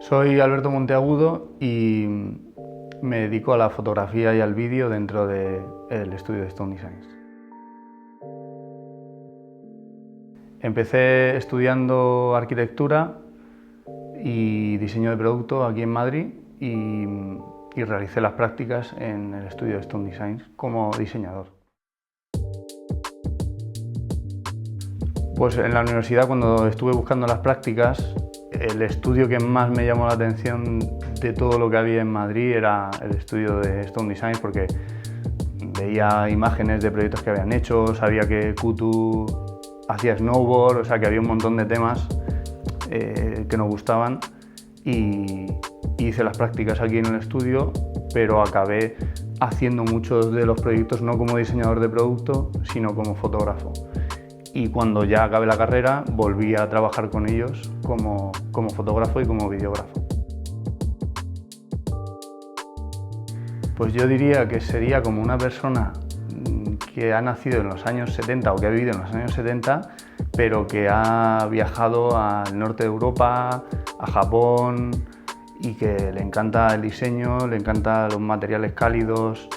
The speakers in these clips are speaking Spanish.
Soy Alberto Monteagudo y me dedico a la fotografía y al vídeo dentro del estudio de Stone Designs. Empecé estudiando arquitectura y diseño de producto aquí en Madrid y realicé las prácticas en el estudio de Stone Designs como diseñador. Pues en la universidad, cuando estuve buscando las prácticas, el estudio que más me llamó la atención de todo lo que había en Madrid era el estudio de Stone Designs, porque veía imágenes de proyectos que habían hecho, sabía que Kutu hacía snowboard, o sea que había un montón de temas que nos gustaban y hice las prácticas aquí en el estudio, pero acabé haciendo muchos de los proyectos no como diseñador de producto, sino como fotógrafo. Y cuando ya acabé la carrera, volví a trabajar con ellos como fotógrafo y como videógrafo. Pues yo diría que sería como una persona que ha nacido en los años 70 o que ha vivido en los años 70, pero que ha viajado al norte de Europa, a Japón, y que le encanta el diseño, le encantan los materiales cálidos,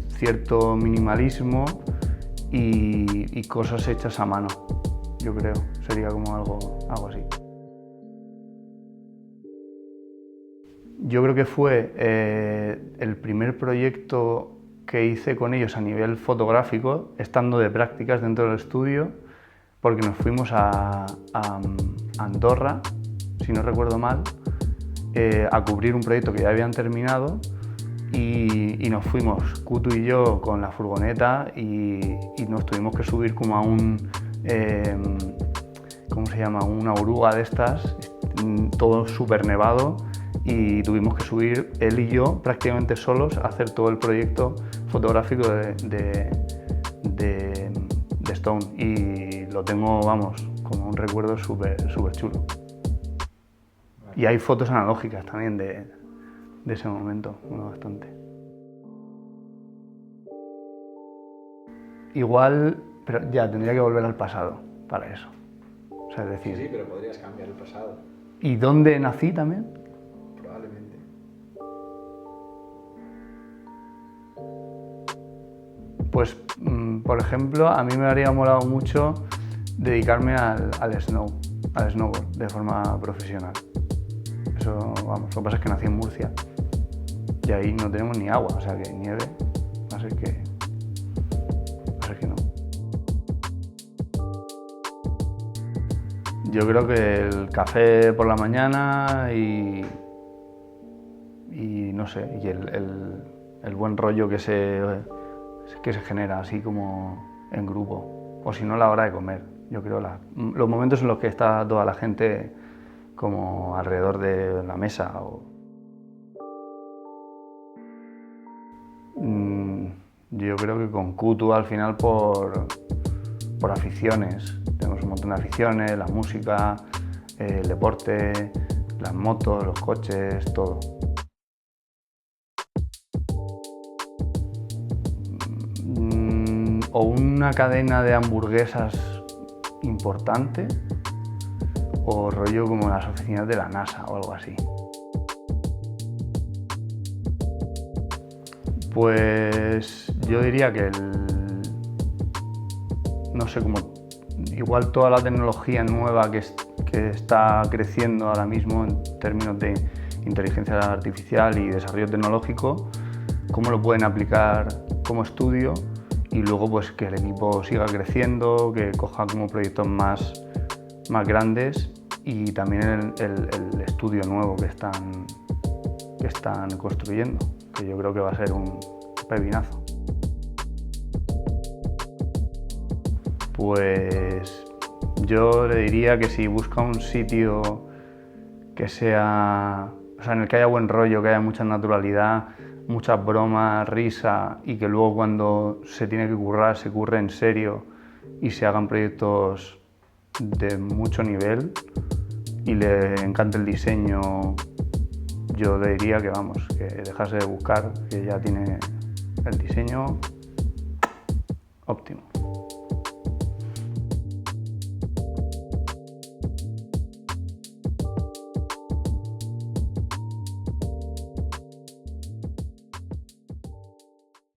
cierto minimalismo y cosas hechas a mano, yo creo. Sería como algo así. Yo creo que fue el primer proyecto que hice con ellos a nivel fotográfico, estando de prácticas dentro del estudio, porque nos fuimos a Andorra, si no recuerdo mal, a cubrir un proyecto que ya habían terminado y nos fuimos, Kutu y yo, con la furgoneta y nos tuvimos que subir como a ¿cómo se llama? Una oruga de estas, todo súper nevado, y tuvimos que subir él y yo prácticamente solos a hacer todo el proyecto fotográfico de Stone, y lo tengo, vamos, como un recuerdo súper chulo. Y hay fotos analógicas también de ese momento, bueno, bastante. Igual, pero ya tendría que volver al pasado para eso. O sea, es decir, Sí, pero podrías cambiar el pasado. ¿Y dónde nací también? Probablemente. Pues, por ejemplo, a mí me habría molado mucho dedicarme al snowboard, de forma profesional. Eso, vamos, lo que pasa es que nací en Murcia y ahí no tenemos ni agua, o sea que nieve, así que no. Yo creo que el café por la mañana y no sé, y el buen rollo que se genera así como en grupo, o si no, la hora de comer. Yo creo los momentos en los que está toda la gente como alrededor de la mesa. Yo creo que con Kutu al final por aficiones. Tenemos un montón de aficiones, la música, el deporte, las motos, los coches, todo. O una cadena de hamburguesas importante, o rollo como las oficinas de la NASA o algo así. Pues yo diría que no sé, como igual toda la tecnología nueva que está creciendo ahora mismo en términos de inteligencia artificial y desarrollo tecnológico, cómo lo pueden aplicar como estudio y luego pues que el equipo siga creciendo, que coja como proyectos más grandes, y también el estudio nuevo que están construyendo, que yo creo que va a ser un pepinazo. Pues yo le diría que si busca un sitio que sea, o sea, en el que haya buen rollo, que haya mucha naturalidad, muchas bromas, risa, y que luego cuando se tiene que currar se curre en serio y se hagan proyectos de mucho nivel y le encanta el diseño, yo le diría que vamos, que dejase de buscar, que ya tiene el diseño óptimo.